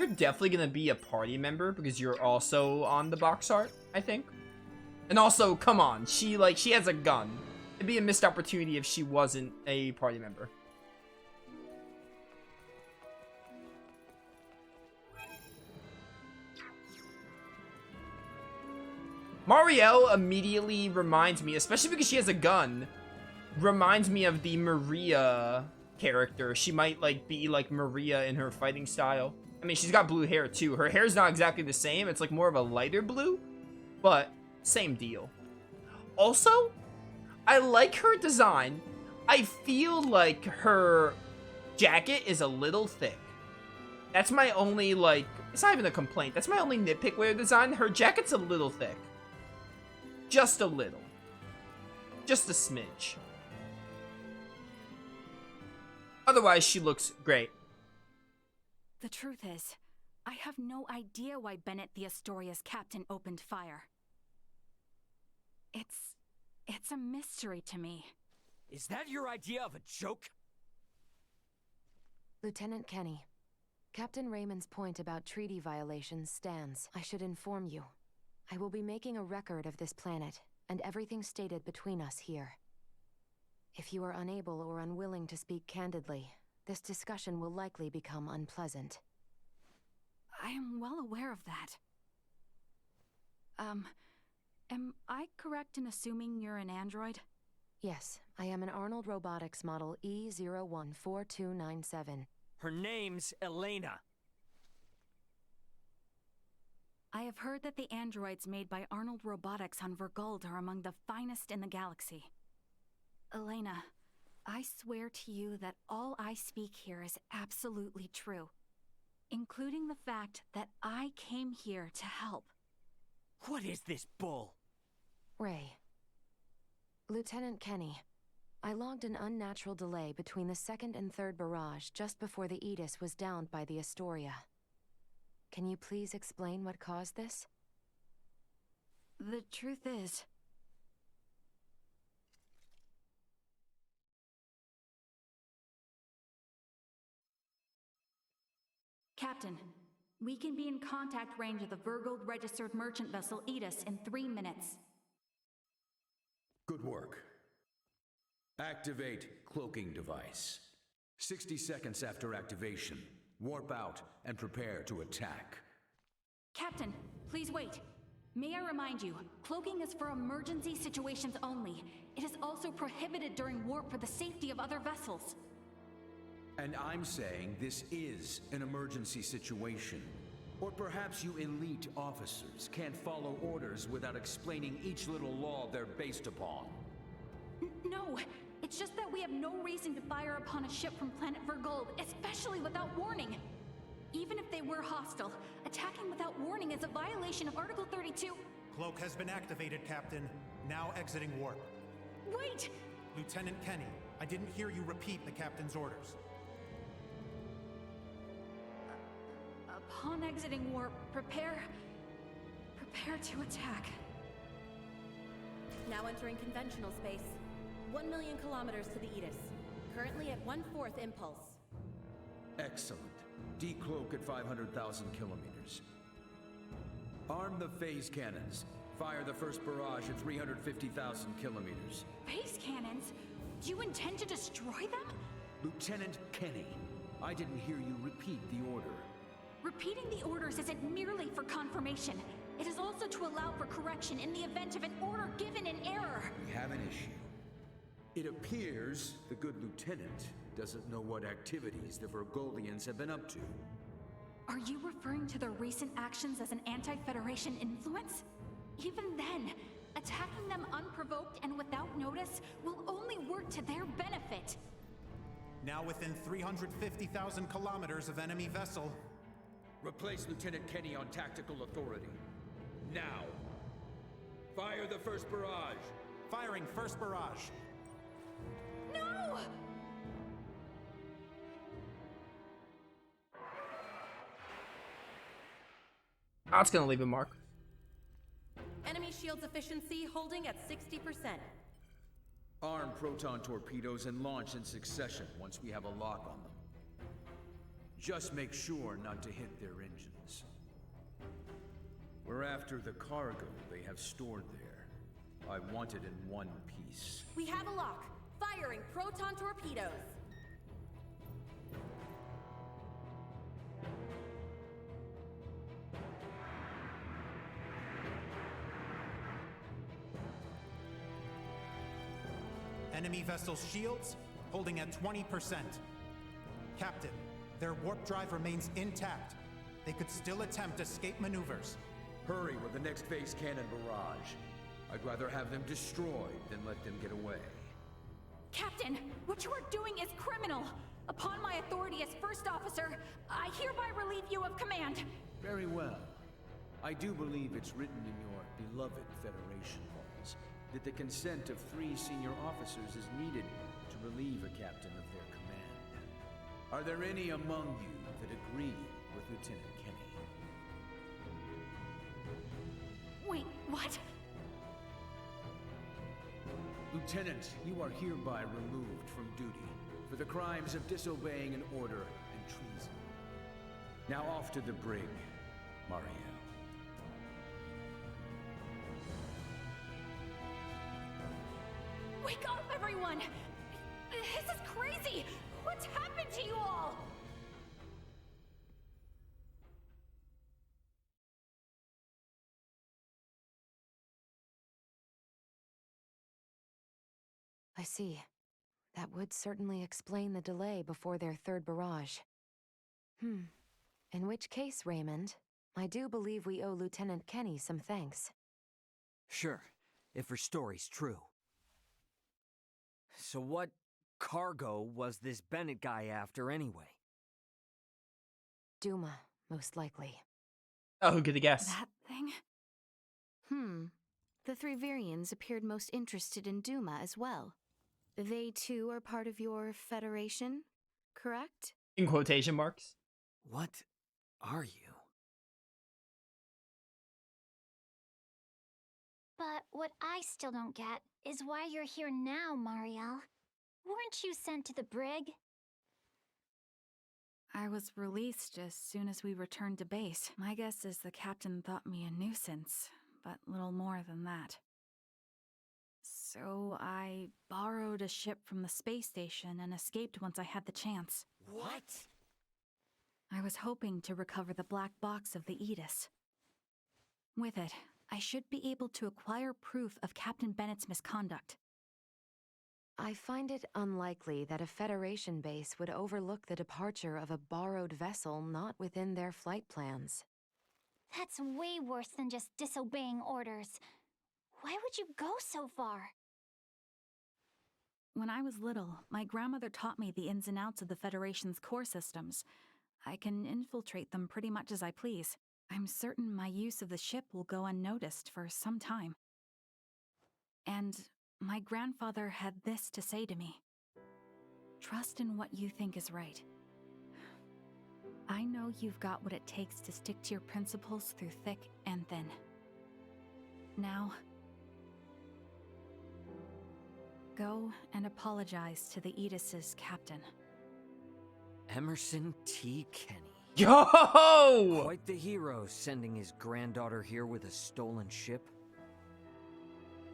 You're definitely gonna be a party member because you're also on the box art, I think. And also, come on, she has a gun. It'd be a missed opportunity if she wasn't a party member. Marielle immediately reminds me, especially because she has a gun, reminds me of the Maria character. She might be like Maria in her fighting style. I mean, she's got blue hair too. Her hair's not exactly the same. It's like more of a lighter blue, but same deal. Also, I like her design. I feel like her jacket is a little thick. That's my only, it's not even a complaint. That's my only nitpick with her design. Her jacket's a little thick. Just a little. Just a smidge. Otherwise, she looks great. The truth is, I have no idea why Bennett the Astoria's captain opened fire. It's a mystery to me. Is that your idea of a joke? Lieutenant Kenny, Captain Raymond's point about treaty violations stands. I should inform you. I will be making a record of this planet, and everything stated between us here. If you are unable or unwilling to speak candidly, this discussion will likely become unpleasant. I am well aware of that. Am I correct in assuming you're an android? Yes, I am an Arnold Robotics model E014297. Her name's Elena. I have heard that the androids made by Arnold Robotics on Vergold are among the finest in the galaxy. Elena, I swear to you that all I speak here is absolutely true, including the fact that I came here to help. What is this bull? Ray. Lieutenant Kenny, I logged an unnatural delay between the second and third barrage just before the Aegis was downed by the Astoria. Can you please explain what caused this? The truth is... Captain, we can be in contact range of the Vergold registered merchant vessel Aegis in 3 minutes. Good work. Activate cloaking device. 60 seconds after activation, warp out and prepare to attack. Captain, please wait. May I remind you, cloaking is for emergency situations only. It is also prohibited during warp for the safety of other vessels. And I'm saying this is an emergency situation. Or perhaps you elite officers can't follow orders without explaining each little law they're based upon. No, it's just that we have no reason to fire upon a ship from planet Vergold, especially without warning. Even if they were hostile, attacking without warning is a violation of Article 32. Cloak has been activated, Captain. Now exiting warp. Wait! Lieutenant Kenny, I didn't hear you repeat the captain's orders. Upon exiting warp, prepare to attack. Now entering conventional space. 1 million kilometers to the Aegis. Currently at 1/4 impulse. Excellent. Decloak at 500,000 kilometers. Arm the phase cannons. Fire the first barrage at 350,000 kilometers. Phase cannons? Do you intend to destroy them? Lieutenant Kenny, I didn't hear you repeat the order. Repeating the orders isn't merely for confirmation. It is also to allow for correction in the event of an order given in error. We have an issue. It appears the good lieutenant doesn't know what activities the Vergolians have been up to. Are you referring to their recent actions as an anti-Federation influence? Even then, attacking them unprovoked and without notice will only work to their benefit. Now within 350,000 kilometers of enemy vessel. Replace Lieutenant Kenny on tactical authority. Now! Fire the first barrage! Firing first barrage. No! That's gonna leave a mark. Enemy shields efficiency holding at 60%. Arm proton torpedoes and launch in succession once we have a lock on them. Just make sure not to hit their engines. We're after the cargo they have stored there. I want it in one piece. We have a lock. Firing proton torpedoes. Enemy vessel's shields holding at 20%. Captain, their warp drive remains intact. They could still attempt escape maneuvers. Hurry with the next phase cannon barrage. I'd rather have them destroyed than let them get away. Captain, what you are doing is criminal. Upon my authority as first officer, I hereby relieve you of command. Very well. I do believe it's written in your beloved Federation halls that the consent of 3 senior officers is needed to relieve a captain of their command. Are there any among you that agree with Lieutenant Kenny? Wait, what? Lieutenant, you are hereby removed from duty for the crimes of disobeying an order and treason. Now off to the brig, Marielle. Wake up, everyone! This is crazy! What's happened to you all? I see. That would certainly explain the delay before their third barrage. In which case, Raymond, I do believe we owe Lieutenant Kenny some thanks. Sure, if her story's true. So what cargo was this Bennett guy after anyway? Duma, most likely. Oh, good guess. That thing? The 3 Virians appeared most interested in Duma as well. They too are part of your Federation, correct? In quotation marks. What are you? But what I still don't get is why you're here now, Marielle. Weren't you sent to the brig? I was released as soon as we returned to base. My guess is the captain thought me a nuisance, but little more than that. So I borrowed a ship from the space station and escaped once I had the chance. What? I was hoping to recover the black box of the Aegis. With it, I should be able to acquire proof of Captain Bennett's misconduct. I find it unlikely that a Federation base would overlook the departure of a borrowed vessel not within their flight plans. That's way worse than just disobeying orders. Why would you go so far? When I was little, my grandmother taught me the ins and outs of the Federation's core systems. I can infiltrate them pretty much as I please. I'm certain my use of the ship will go unnoticed for some time. And my grandfather had this to say to me. Trust in what you think is right. I know you've got what it takes to stick to your principles through thick and thin. Now, go and apologize to the Aegis's captain. Emerson T. Kenny. Yo! Quite the hero, sending his granddaughter here with a stolen ship.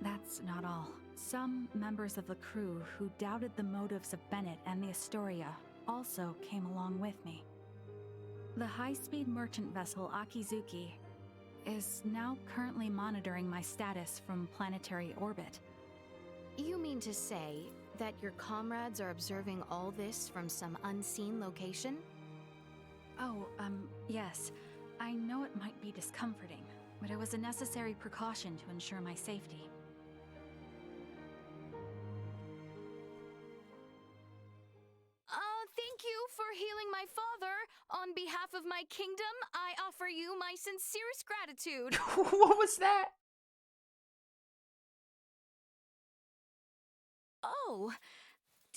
That's not all. Some members of the crew who doubted the motives of Bennett and the Astoria also came along with me. The high-speed merchant vessel Akizuki is now currently monitoring my status from planetary orbit. You mean to say that your comrades are observing all this from some unseen location? Oh, yes. I know it might be discomforting, but it was a necessary precaution to ensure my safety. Thank you for healing my father. On behalf of my kingdom, I offer you my sincerest gratitude. What was that? Oh,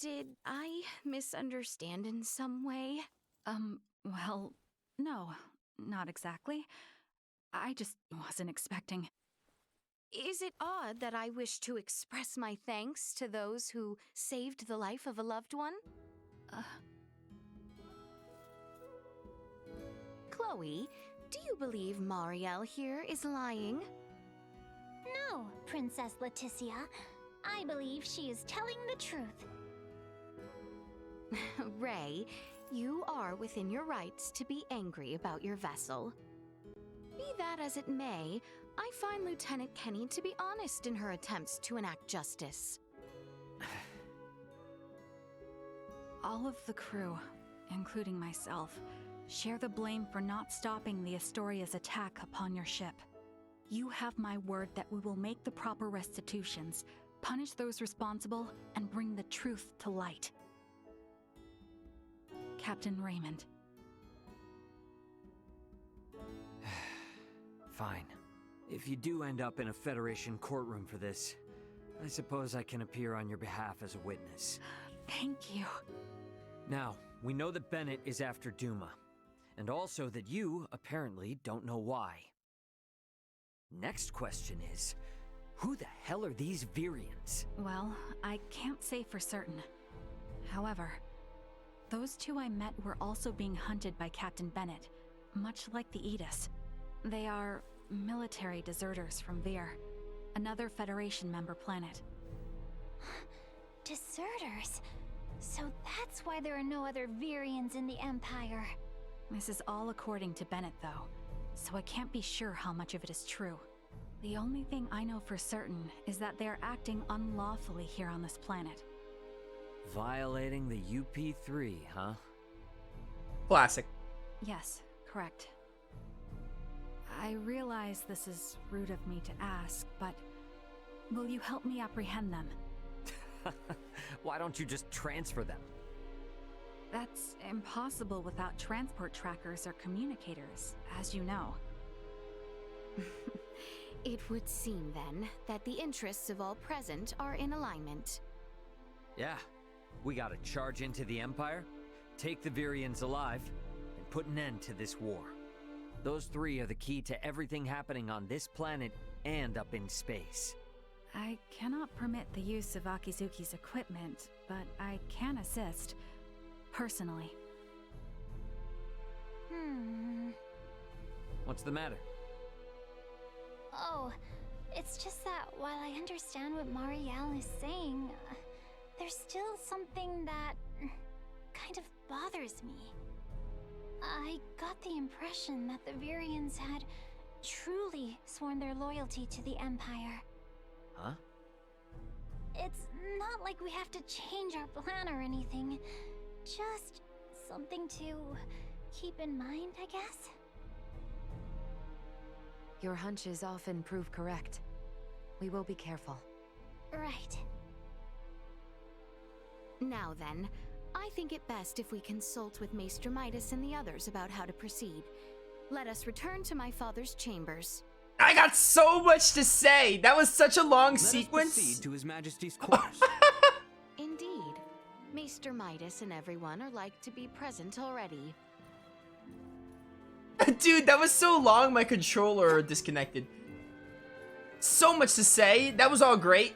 did I misunderstand in some way? Well, no, not exactly. I just wasn't expecting. Is it odd that I wish to express my thanks to those who saved the life of a loved one? Chloe, do you believe Marielle here is lying? No, Princess Leticia. I believe she is telling the truth. Ray, you are within your rights to be angry about your vessel. Be that as it may, I find Lieutenant Kenny to be honest in her attempts to enact justice. All of the crew, including myself, share the blame for not stopping the Astoria's attack upon your ship. You have my word that we will make the proper restitutions, punish those responsible, and bring the truth to light. Captain Raymond. Fine. If you do end up in a Federation courtroom for this, I suppose I can appear on your behalf as a witness. Thank you. Now, we know that Bennett is after Duma, and also that you, apparently, don't know why. Next question is, who the hell are these Virians? Well, I can't say for certain. However, those two I met were also being hunted by Captain Bennett, much like the Aegis. They are military deserters from Vir, another Federation member planet. Deserters? So that's why there are no other Virians in the Empire. This is all according to Bennett, though, so I can't be sure how much of it is true. The only thing I know for certain is that they are acting unlawfully here on this planet. Violating the UP3, huh? Classic. Yes, correct. I realize this is rude of me to ask, but will you help me apprehend them? Why don't you just transfer them? That's impossible without transport trackers or communicators, as you know. It would seem, then, that the interests of all present are in alignment. Yeah. We gotta charge into the Empire, take the Virians alive, and put an end to this war. Those three are the key to everything happening on this planet and up in space. I cannot permit the use of Akizuki's equipment, but I can assist, personally. What's the matter? Oh, it's just that while I understand what Marielle is saying, there's still something that kind of bothers me. I got the impression that the Virians had truly sworn their loyalty to the Empire. Huh? It's not like we have to change our plan or anything. Just something to keep in mind, I guess? Your hunches often prove correct. We will be careful. Right. Now then, I think it best if we consult with Maester Midas and the others about how to proceed. Let us return to my father's chambers. I got so much to say. That was such a long sequence. Let us proceed to His Majesty's quarters. Indeed. Maester Midas and everyone are like to be present already. Dude, that was so long, my controller disconnected. So much to say. That was all great.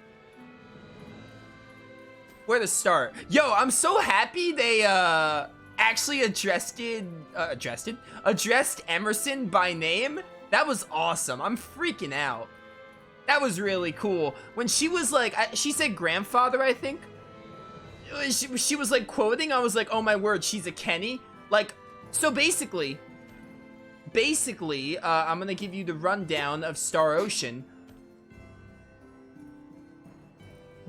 Where to start? Yo, I'm so happy they actually addressed Emerson by name. That was awesome. I'm freaking out. That was really cool. When she was like, she said grandfather, I think. She was like quoting, I was like, oh my word, she's a Kenny. Like, so basically, I'm gonna give you the rundown of Star Ocean.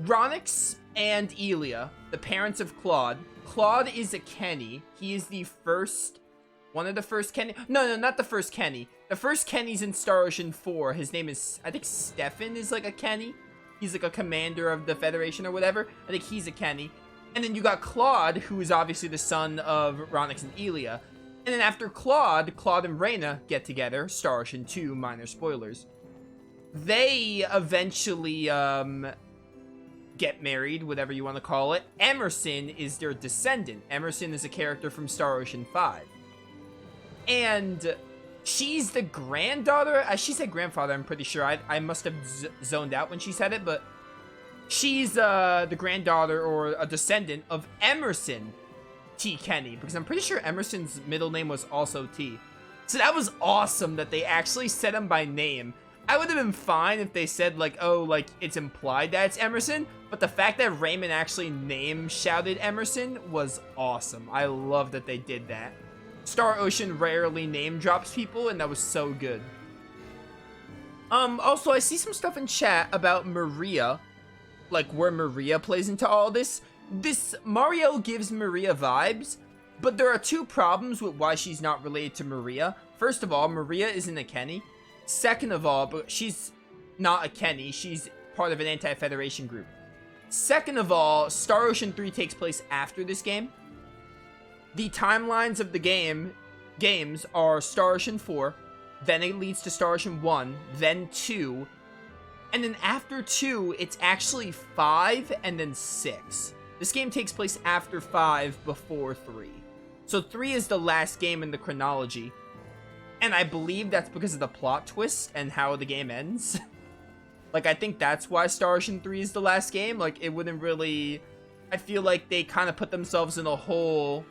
Ronix and Elia, the parents of Claude. Claude is a Kenny. He is the first, one of the first Kenny. No, not the first Kenny. The first Kenny's in Star Ocean 4. His name is, I think Stefan is like a Kenny. He's like a commander of the Federation or whatever. I think he's a Kenny. And then you got Claude, who is obviously the son of Ronix and Elia. And then after Claude and Reyna get together, Star Ocean 2, minor spoilers. They eventually, get married, whatever you want to call it. Emerson is their descendant. Emerson is a character from Star Ocean 5. And she's the granddaughter. She said grandfather, I'm pretty sure. I must have zoned out when she said it, but she's the granddaughter or a descendant of Emerson T. Kenny, because I'm pretty sure Emerson's middle name was also T. So that was awesome that they actually said him by name. I would have been fine if they said, like, oh, like, it's implied that it's Emerson, but the fact that Raymond actually name-shouted Emerson was awesome. I love that they did that. Star Ocean rarely name-drops people, and that was so good. Also, I see some stuff in chat about Maria, like, where Maria plays into all this. Marielle gives Maria vibes, but there are two problems with why she's not related to Maria. First of all, Maria isn't a Kenny. Second of all, but she's not a Kenny. She's part of an anti-Federation group. Second of all, Star Ocean 3 takes place after this game. The timelines of the games are Star Ocean 4, then it leads to Star Ocean 1, then 2, and then after 2, it's actually 5 and then 6. This game takes place after 5, before 3. So 3 is the last game in the chronology. And I believe that's because of the plot twist and how the game ends. Like, I think that's why Star Ocean 3 is the last game. Like, it wouldn't really... I feel like they kind of put themselves in a hole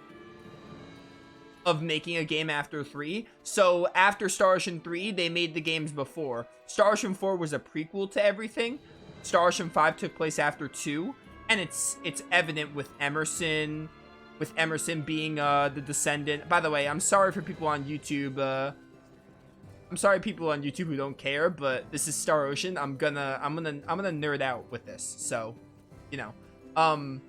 of making a game after 3. So, after Star Ocean 3, they made the games before. Star Ocean 4 was a prequel to everything. Star Ocean 5 took place after 2. And it's evident with Emerson... With Emerson being the descendant. By the way, I'm sorry for people on YouTube. I'm sorry people on YouTube who don't care, but this is Star Ocean. I'm gonna nerd out with this. So, you know,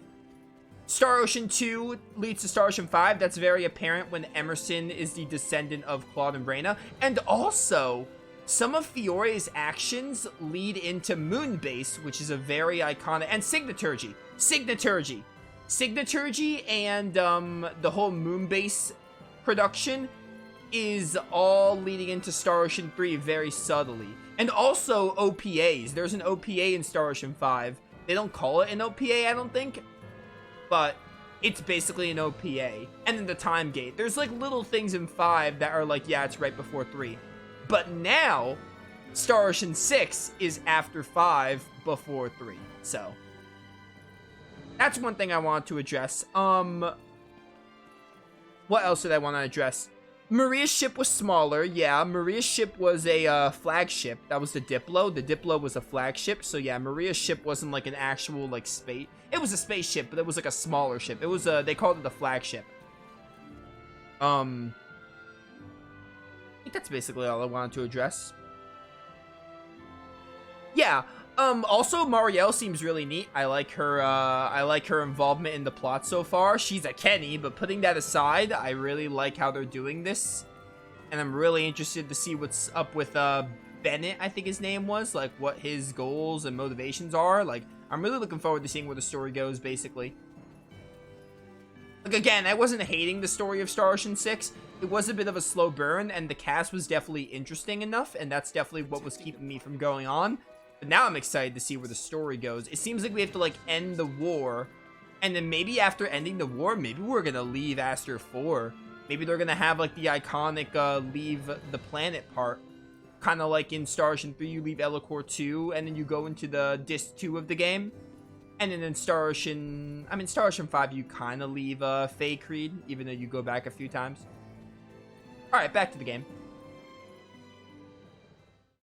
Star Ocean 2 leads to Star Ocean 5. That's very apparent when Emerson is the descendant of Claude and Reyna. And also, some of Fiore's actions lead into Moonbase, which is a very iconic, and Signaturgy. Signaturgy and the whole Moonbase production is all leading into Star Ocean 3 very subtly. And also OPAs. There's an OPA in Star Ocean 5. They don't call it an OPA, I don't think. But it's basically an OPA. And then the time gate. There's like little things in 5 that are like, yeah, it's right before 3. But now, Star Ocean 6 is after 5, before 3. So... that's one thing I wanted to address. What else did I want to address? Maria's ship was smaller. Yeah, Maria's ship was a flagship. That was the Diplo. The Diplo was a flagship. So yeah, Maria's ship wasn't like an actual like space. It was a spaceship, but it was like a smaller ship. It was they called it the flagship. I think that's basically all I wanted to address. Yeah. Also, Marielle seems really neat. I like her involvement in the plot so far. She's a Kenny, but putting that aside, I really like how they're doing this. And I'm really interested to see what's up with, Bennett, I think his name was. Like, what his goals and motivations are. Like, I'm really looking forward to seeing where the story goes, basically. Like, again, I wasn't hating the story of Star Ocean 6. It was a bit of a slow burn, and the cast was definitely interesting enough, and that's definitely what was keeping me from going on. But now I'm excited to see where the story goes. It seems like we have to, like, end the war. And then maybe after ending the war, maybe we're gonna leave Aster 4. Maybe they're gonna have, like, the iconic, leave the planet part. Kind of like in Star Ocean 3, you leave Ellicor 2, and then you go into the Disc 2 of the game. And then in Star Ocean 5, you kind of leave, Faye Creed, even though you go back a few times. Alright, back to the game.